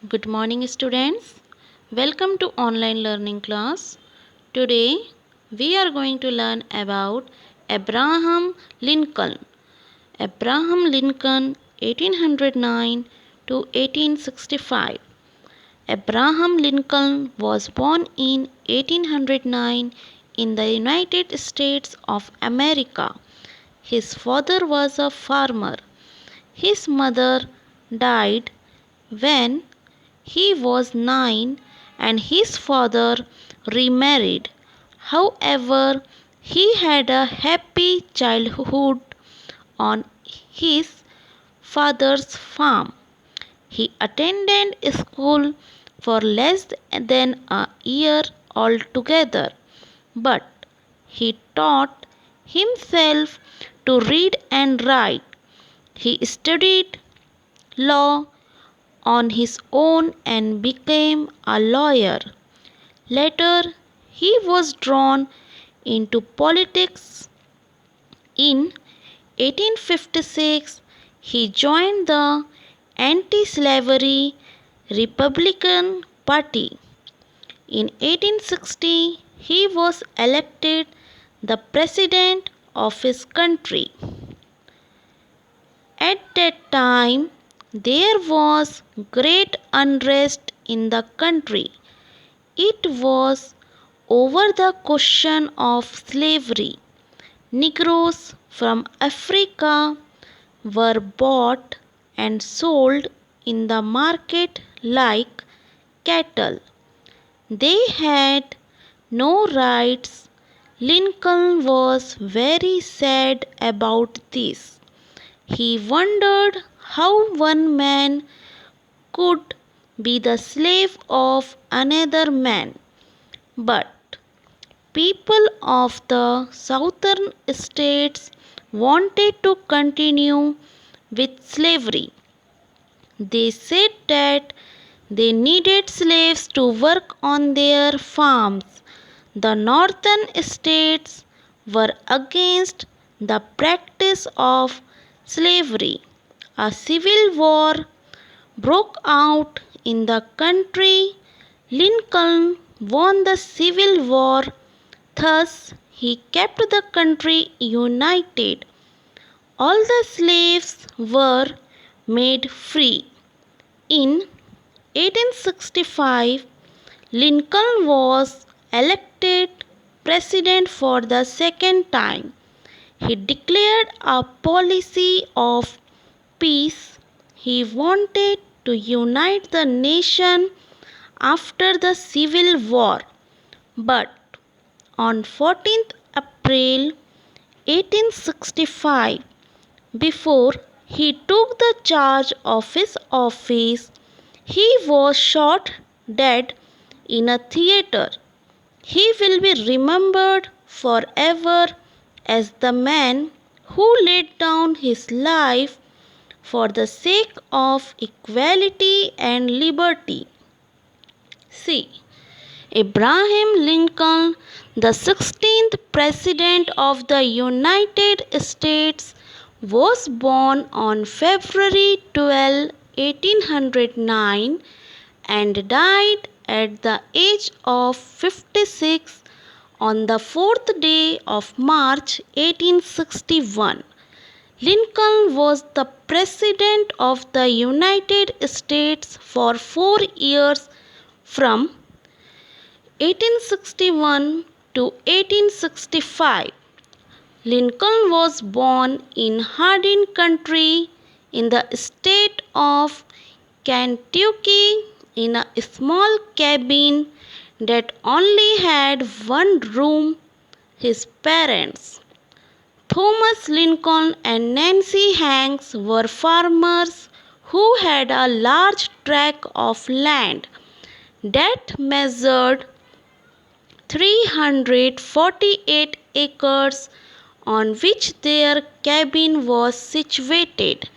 Good morning, students. Welcome to online learning class. Today we are going to learn about Abraham Lincoln. Abraham Lincoln 1809 to 1865. Abraham Lincoln was born in 1809 in the United States of America. His father was a farmer. His mother died when he was 9 and his father remarried. However, he had a happy childhood on his father's farm. He attended school for less than a year altogether, but he taught himself to read and write. He studied law on his own and became a lawyer. Later, he was drawn into politics. In 1856, he joined the anti slavery Republican Party. In 1860, he was elected the president of his country. At that time, there was great unrest in the country. It was over the question of slavery. Negroes from Africa were bought and sold in the market like cattle. They had no rights. Lincoln was very sad about this. He wondered how one man could be the slave of another man. But people of the southern states wanted to continue with slavery. They said that they needed slaves to work on their farms. The northern states were against the practice of slavery. A civil war broke out in the country. Lincoln won the Civil War. Thus, he kept the country united. All the slaves were made free. In 1865, Lincoln was elected president for the second time. He declared a policy of peace. He wanted to unite the nation after the Civil War. But on 14th April 1865, before he took the charge of his office, he was shot dead in a theater. He will be remembered forever as the man who laid down his life for the sake of equality and liberty. See, Abraham Lincoln, the 16th President of the United States, was born on February 12, 1809 and died at the age of 56 on the 4th day of March 1861. Lincoln was the President of the United States for 4 years from 1861 to 1865. Lincoln was born in Hardin County in the state of Kentucky in a small cabin that only had one room. His parents, Thomas Lincoln and Nancy Hanks, were farmers who had a large tract of land that measured 348 acres on which their cabin was situated.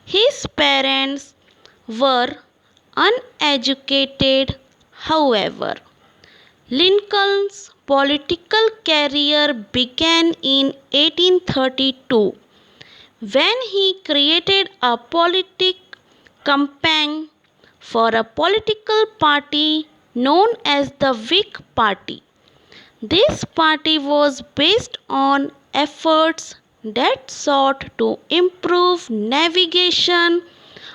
His parents were uneducated, however. Lincoln's political career began in 1832 when he created a political campaign for a political party known as the Whig Party. This party was based on efforts that sought to improve navigation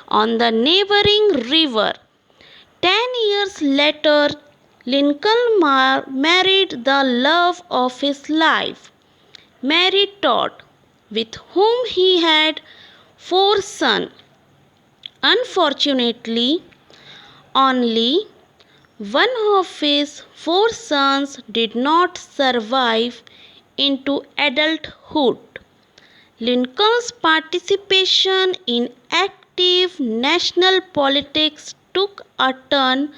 on the neighboring river. 10 years later, Lincoln married the love of his life, Mary Todd, with whom he had 4 sons. Unfortunately, only one of his 4 sons did not survive into adulthood. Lincoln's participation in active national politics took a turn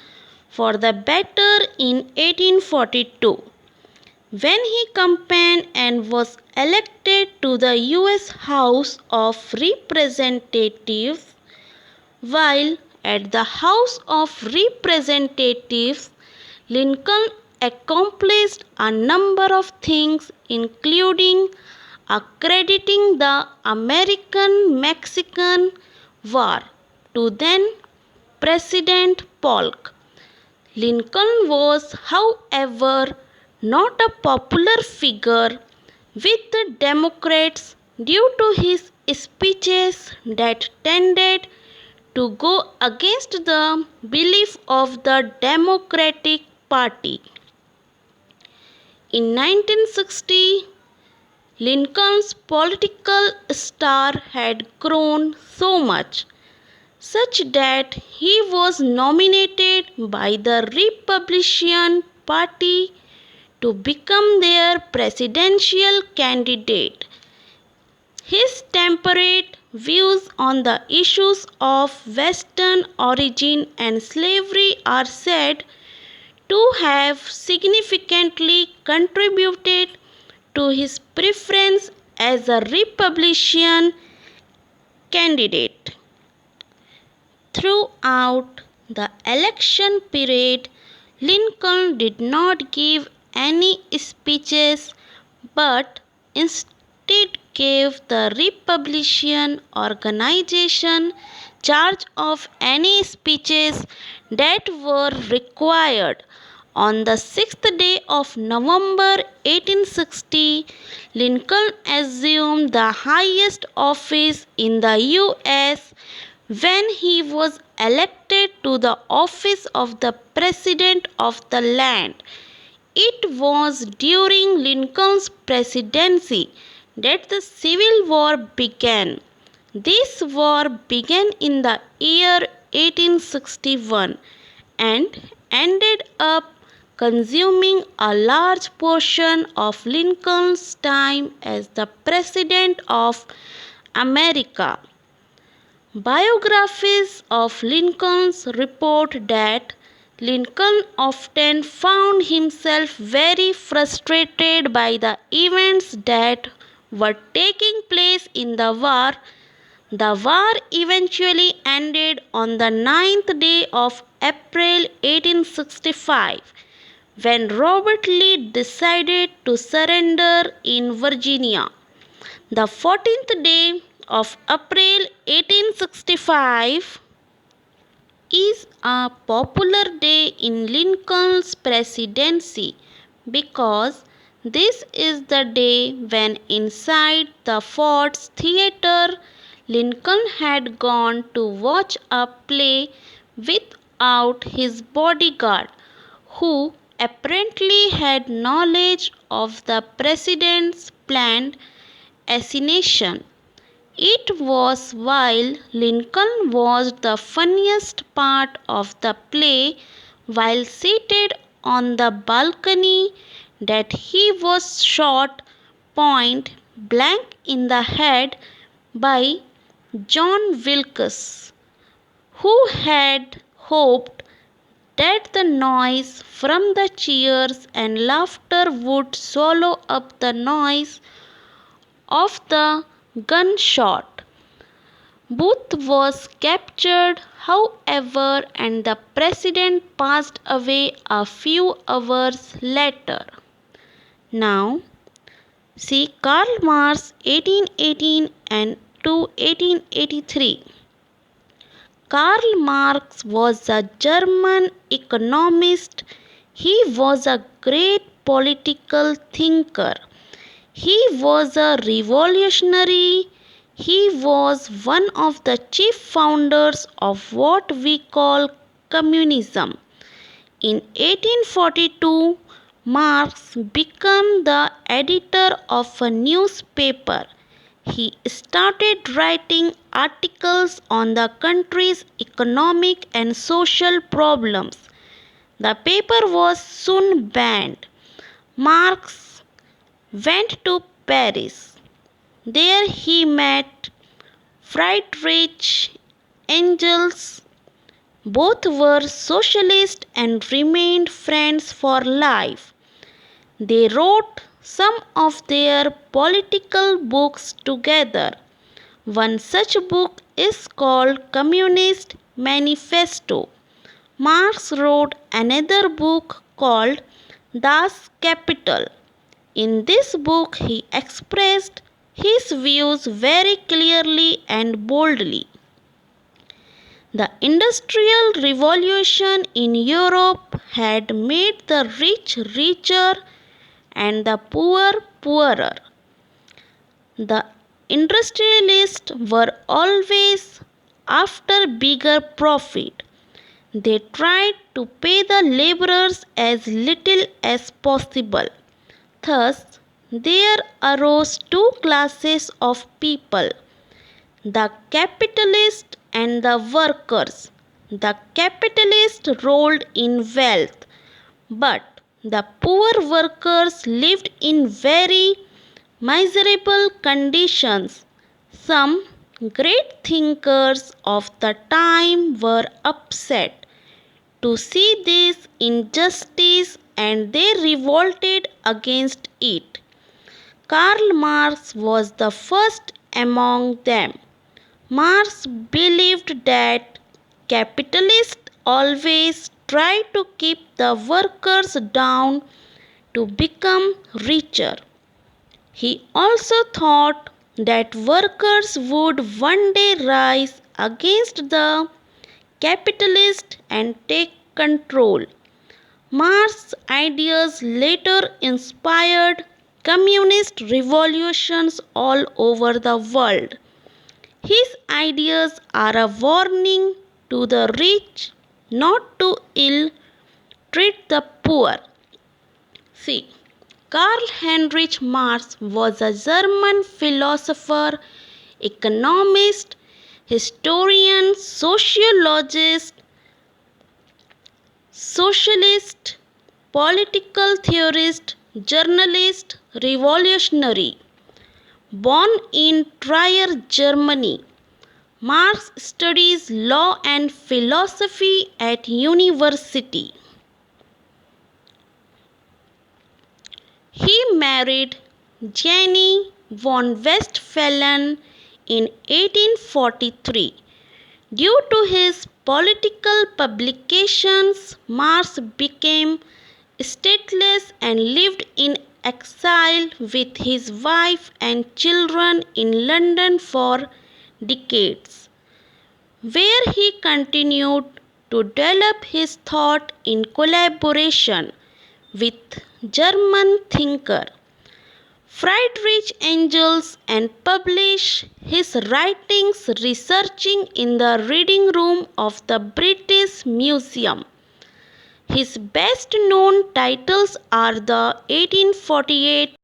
for the better in 1842, when he campaigned and was elected to the U.S. House of Representatives. While at the House of Representatives, Lincoln accomplished a number of things, including accrediting the American-Mexican War to then President Polk. Lincoln was, however, not a popular figure with the Democrats due to his speeches that tended to go against the belief of the Democratic Party. In 1960, Lincoln's political star had grown so much, such that he was nominated by the Republican Party to become their presidential candidate. His temperate views on the issues of Western origin and slavery are said to have significantly contributed to his preference as a Republican candidate. Throughout the election period, Lincoln did not give any speeches but instead gave the Republican organization charge of any speeches that were required. On the 6th day of November 1860, Lincoln assumed the highest office in the U.S. when he was elected to the office of the President of the land. It was during Lincoln's presidency that the Civil War began. This war began in the year 1861 and ended up consuming a large portion of Lincoln's time as the President of America. Biographies of Lincoln report that Lincoln often found himself very frustrated by the events that were taking place in the war. The war eventually ended on the 9th day of April 1865, when Robert Lee decided to surrender in Virginia. The 14th day of April 1865 is a popular day in Lincoln's presidency because this is the day when inside the Ford's Theater, Lincoln had gone to watch a play without his bodyguard, who apparently had knowledge of the president's planned assassination. It was while Lincoln was the funniest part of the play, while seated on the balcony, that he was shot point blank in the head by John Wilkes, who had hoped that the noise from the cheers and laughter would swallow up the noise of the gunshot. Booth was captured, however, and the president passed away a few hours later. Now, see Karl Marx 1818 and to 1883. Karl Marx was a German economist. He was a great political thinker. He was a revolutionary. He was one of the chief founders of what we call communism. In 1842, Marx became the editor of a newspaper. He started writing articles on the country's economic and social problems. The paper was soon banned. Marx went to Paris. There he met Friedrich Engels. Both were socialists and remained friends for life. They wrote some of their political books together. One such book is called Communist Manifesto. Marx wrote another book called Das Kapital. In this book, he expressed his views very clearly and boldly. The Industrial Revolution in Europe had made the rich richer and the poor poorer. The industrialists were always after bigger profit. They tried to pay the laborers as little as possible. Thus, there arose two classes of people, the capitalists and the workers. The capitalists rolled in wealth, but the poor workers lived in very miserable conditions. Some great thinkers of the time were upset to see this injustice and they revolted against it. Karl Marx was the first among them. Marx believed that capitalists always try to keep the workers down to become richer. He also thought that workers would one day rise against the capitalists and take control. Marx's ideas later inspired communist revolutions all over the world. His ideas are a warning to the rich not to ill treat the poor. See, Karl Heinrich Marx was a German philosopher, economist, historian, socialist, political theorist, journalist, revolutionary. Born in Trier, Germany, Marx studies law and philosophy at university. He married Jenny von Westphalen in 1843. Due to his political publications, Marx became stateless and lived in exile with his wife and children in London for decades, where he continued to develop his thought in collaboration with German thinker Friedrich Engels and publish his writings researching in the reading room of the British Museum. His best known titles are the 1848